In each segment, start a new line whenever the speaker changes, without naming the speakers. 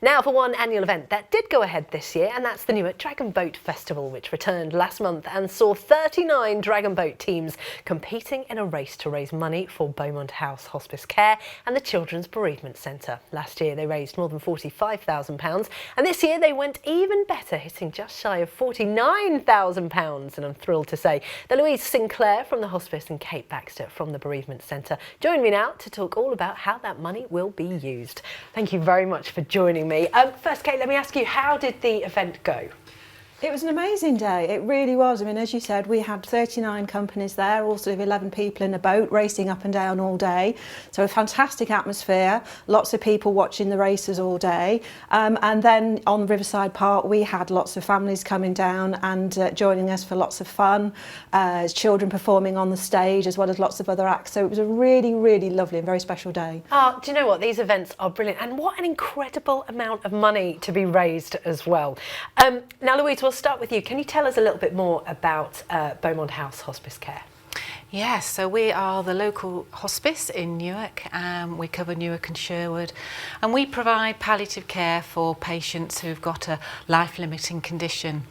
Now for one annual event that did go ahead this year, and that's the Newark Dragon Boat Festival, which returned last month and saw 39 dragon boat teams competing in a race to raise money for Beaumond House Hospice Care and the Children's Bereavement Centre. Last year they raised more than £45,000, and this year they went even better, hitting just shy of £49,000. And I'm thrilled to say that Louise Sinclair from the hospice and Kate Baxter from the Bereavement Centre join me now to talk all about how that money will be used. Thank you very much for joining me. First, Kate, let me ask you, how did the event go?
It was an amazing day, it really was. I mean, as you said, we had 39 companies there, also 11 people in a boat racing up and down all day. So a fantastic atmosphere, lots of people watching the races all day. And then on Riverside Park, we had lots of families coming down and joining us for lots of fun, children performing on the stage as well as lots of other acts. So it was a really, really lovely and very special day.
Oh, do you know what? These events are brilliant, and what an incredible amount of money to be raised as well. Now, Louise, we'll start with you. Can you tell us a little bit more about Beaumond House Hospice Care?
Yes, so we are the local hospice in Newark. We cover Newark and Sherwood, and we provide palliative care for patients who've got a life-limiting condition.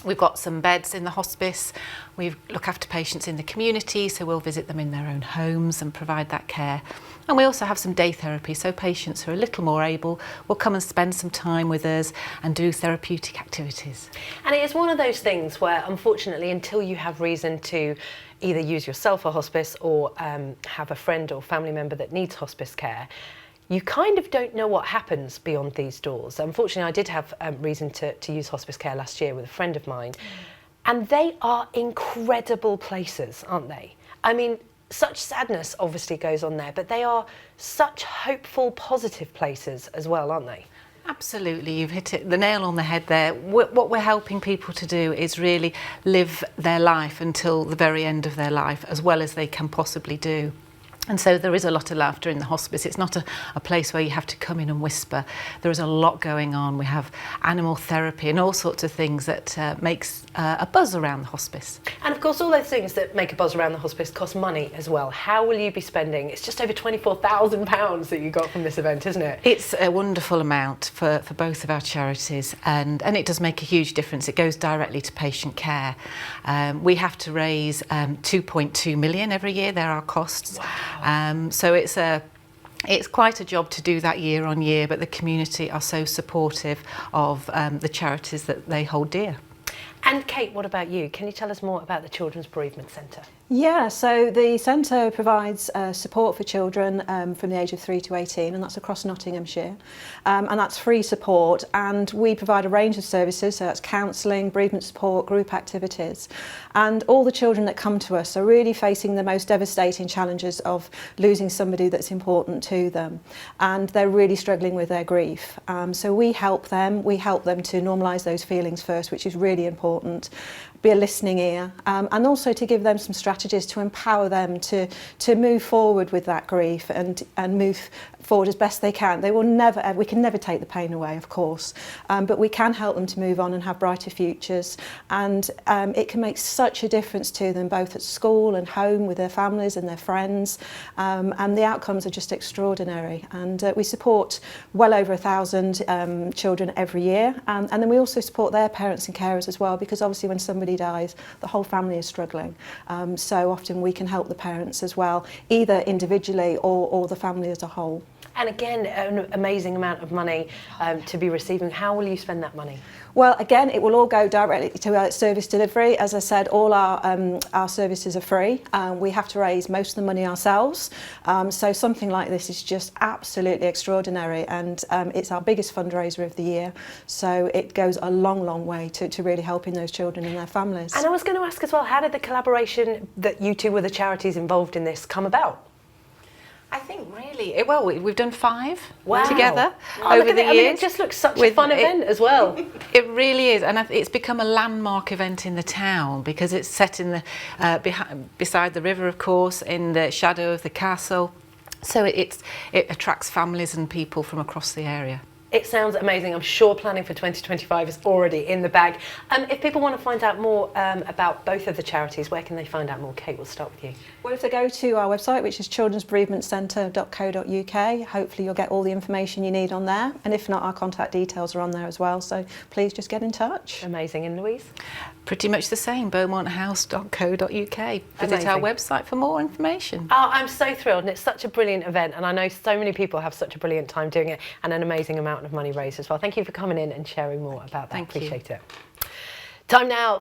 We've got some beds in the hospice. We look after patients in the community, so we'll visit them in their own homes and provide that care. And we also have some day therapy, so patients who are a little more able will come and spend some time with us and do therapeutic activities.
And it is one of those things where, unfortunately, until you have reason to either use yourself for hospice or have a friend or family member that needs hospice care, you kind of don't know what happens beyond these doors. Unfortunately, I did have reason to use hospice care last year with a friend of mine, and they are incredible places, aren't they? I mean, such sadness obviously goes on there, but they are such hopeful, positive places as well, aren't they?
Absolutely, you've hit the nail on the head there. What we're helping people to do is really live their life until the very end of their life, as well as they can possibly do. And so there is a lot of laughter in the hospice. It's not a place where you have to come in and whisper. There is a lot going on. We have animal therapy and all sorts of things that makes a buzz around the hospice.
And of course, all those things that make a buzz around the hospice cost money as well. How will you be spending? It's just over £24,000 that you got from this event, isn't it?
It's a wonderful amount for both of our charities, and it does make a huge difference. It goes directly to patient care. We have to raise 2.2 million every year. There are costs.
Wow.
So it's quite a job to do that year on year, but the community are so supportive of the charities that they hold dear.
And Kate, what about you? Can you tell us more about the Children's Bereavement Centre?
Yeah, so the centre provides support for children from the age of 3 to 18, and that's across Nottinghamshire. And that's free support, and we provide a range of services, so that's counselling, bereavement support, group activities. And all the children that come to us are really facing the most devastating challenges of losing somebody that's important to them. And they're really struggling with their grief. So we help them to normalise those feelings first, which is really important. Be a listening ear, and also to give them some strategies to empower them to move forward with that grief and move forward as best they can. They will never, we can never take the pain away, of course, but we can help them to move on and have brighter futures. And it can make such a difference to them, both at school and home with their families and their friends. And the outcomes are just extraordinary. And we support well over 1,000 children every year. And then we also support their parents and carers as well, because obviously when somebody dies, the whole family is struggling. So often we can help the parents as well, either individually or the family as a whole.
And again, an amazing amount of money to be receiving. How will you spend that money?
Well, again, it will all go directly to our service delivery. As I said, all our services are free. We have to raise most of the money ourselves. So something like this is just absolutely extraordinary, and it's our biggest fundraiser of the year. So it goes a long, long way to really helping those children and their families.
And I was going to ask as well, how did the collaboration that you two were the charities involved in this come about?
I think really, well, we've done 5
Wow.
together
Oh,
over the years.
I mean, it just looks such a fun event as well.
It really is, and it's become a landmark event in the town because it's set in the beside the river, of course, in the shadow of the castle. So it attracts families and people from across the area.
It sounds amazing. I'm sure planning for 2025 is already in the bag. If people want to find out more about both of the charities, where can they find out more? Kate, we'll start with you.
Well, if they go to our website, which is childrensbereavementcentre.co.uk, hopefully you'll get all the information you need on there. And if not, our contact details are on there as well. So please just get in touch.
Amazing. And Louise?
Pretty much the same, beaumonthouse.co.uk. Visit
Amazing.
our website for more information.
Oh, I'm so thrilled, and it's such a brilliant event, and I know so many people have such a brilliant time doing it, and an amazing amount of money raised as well. Thank you for coming in and sharing more about that.
Thank you.
Appreciate it. Time now